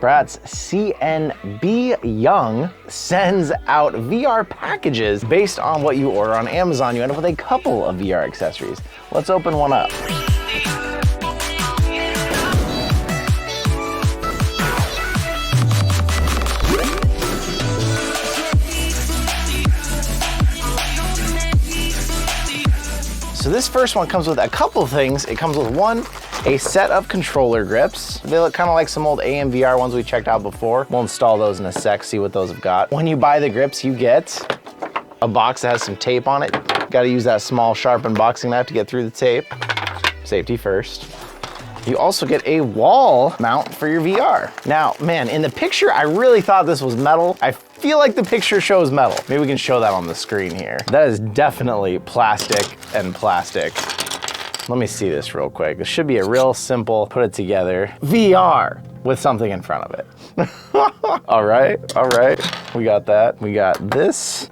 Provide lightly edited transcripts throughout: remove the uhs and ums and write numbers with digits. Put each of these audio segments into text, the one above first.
JayBratt's CNBeYoung sends out VR packages based on what you order on Amazon. You end up with a couple of VR accessories. Let's open one up. So this first one comes with a couple things. It comes with a set of controller grips. They look kind of like some old AMVR ones we checked out before. We'll install those in a sec, see what those have got. When you buy the grips, you get a box that has some tape on it. Got to use that small sharp unboxing knife to get through the tape. Safety first. You also get a wall mount for your VR. Now, man, in the picture, I really thought this was metal. I feel like the picture shows metal. Maybe we can show that on the screen here. That is definitely plastic and plastic. Let me see this real quick. This should be a real simple, put it together, VR with something in front of it. All right, we got that. We got this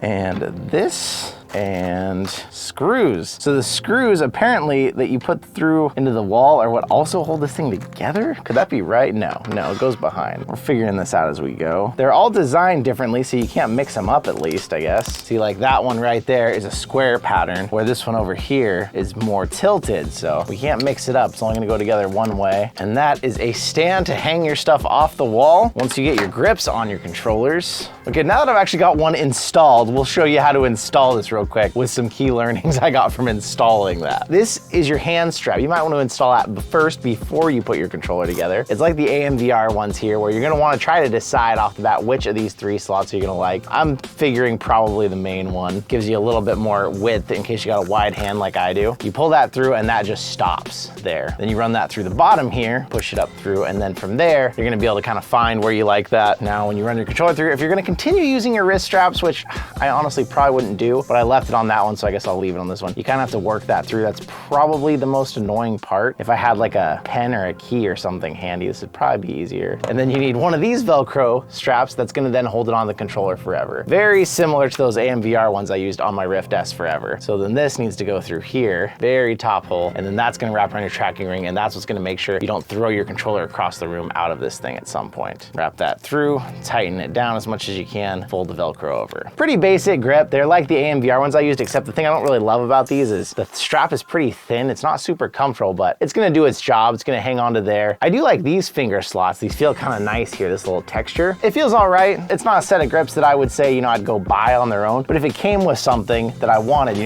and screws. So the screws apparently that you put through into the wall are what also hold this thing together? Could that be right? No, it goes behind. We're figuring this out as we go. They're all designed differently, so you can't mix them up at least, I guess. See, like that one right there is a square pattern, where this one over here is more tilted, so we can't mix it up. It's only gonna go together one way. And that is a stand to hang your stuff off the wall once you get your grips on your controllers. Okay, now that I've actually got one installed, we'll show you how to install this real quick with some key learnings I got from installing that. This is your hand strap. You might want to install that first before you put your controller together. It's like the AMVR ones here, where you're gonna want to try to decide off the bat which of these three slots you're gonna like. I'm figuring probably the main one. Gives you a little bit more width in case you got a wide hand like I do. You pull that through and that just stops there. Then you run that through the bottom here, push it up through, and then from there, you're gonna be able to kind of find where you like that. Now, when you run your controller through, if you're gonna continue using your wrist straps, which I honestly probably wouldn't do, but I left it on that one, so I guess I'll leave it on this one. You kind of have to work that through. That's probably the most annoying part. If I had like a pen or a key or something handy, this would probably be easier. And then you need one of these Velcro straps that's gonna then hold it on the controller forever. Very similar to those AMVR ones I used on my Rift S forever. So then this needs to go through here, very top hole, and then that's gonna wrap around your tracking ring, and that's what's gonna make sure you don't throw your controller across the room out of this thing at some point. Wrap that through, tighten it down as much as you can, fold the Velcro over. Pretty basic grip. They're like the AMVR ones I used, except the thing I don't really love about these is the strap is pretty thin. It's not super comfortable, but it's gonna do its job. It's gonna hang on to there. I do like these finger slots. These feel kind of nice here, this little texture. It feels all right. It's not a set of grips that I would say, I'd go buy on their own, but if it came with something that I wanted,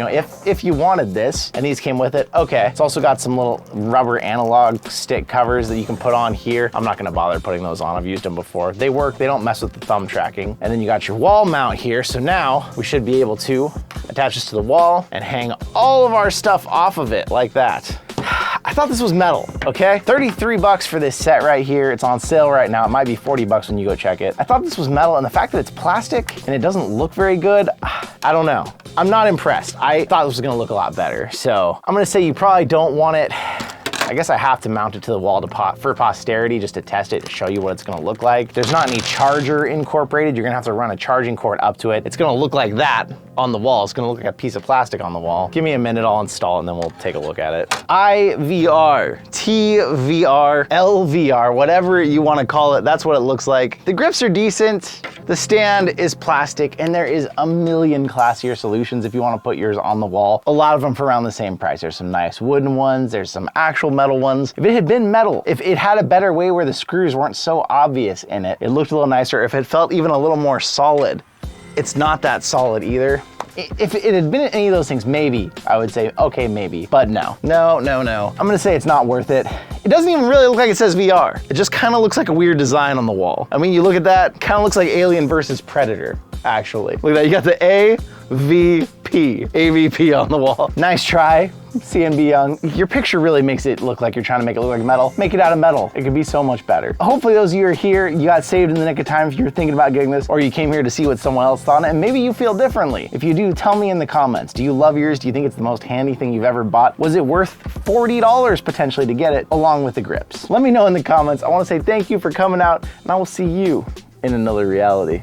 if you wanted this and these came with it, okay. It's also got some little rubber analog stick covers that you can put on here. I'm not gonna bother putting those on. I've used them before. They work, they don't mess with the thumb tracking. And then you got your wall mount here. So now we should be able to attach this to the wall and hang all of our stuff off of it like that. I thought this was metal, okay? 33 bucks for this set right here. It's on sale right now. It might be 40 bucks when you go check it. I thought this was metal, and the fact that it's plastic and it doesn't look very good, I don't know. I'm not impressed. I thought this was gonna look a lot better. So I'm gonna say you probably don't want it. I guess I have to mount it to the wall for posterity, just to test it, to show you what it's gonna look like. There's not any charger incorporated. You're gonna have to run a charging cord up to it. It's gonna look like that on the wall. It's gonna look like a piece of plastic on the wall. Give me a minute, I'll install it and then we'll take a look at it. IVR, TVR, LVR, whatever you wanna call it, that's what it looks like. The grips are decent. The stand is plastic, and there is a million classier solutions if you wanna put yours on the wall. A lot of them for around the same price. There's some nice wooden ones, there's some actual metal ones. If it had been metal, if it had a better way where the screws weren't so obvious in it, it looked a little nicer. If it felt even a little more solid, it's not that solid either. If it had been any of those things, maybe I would say, okay, maybe, but no. I'm gonna say it's not worth it. It doesn't even really look like it says VR. It just kind of looks like a weird design on the wall. I mean, you look at that, kind of looks like Alien versus Predator, actually. Look at that, you got the AVP on the wall. Nice try, CNBeYoung. Your picture really makes it look like you're trying to make it look like metal. Make it out of metal. It could be so much better. Hopefully those of you who are here, you got saved in the nick of time if you're thinking about getting this, or you came here to see what someone else thought, and maybe you feel differently. If you do, tell me in the comments. Do you love yours? Do you think it's the most handy thing you've ever bought? Was it worth $40 potentially to get it along with the grips? Let me know in the comments. I want to say thank you for coming out, and I will see you in another reality.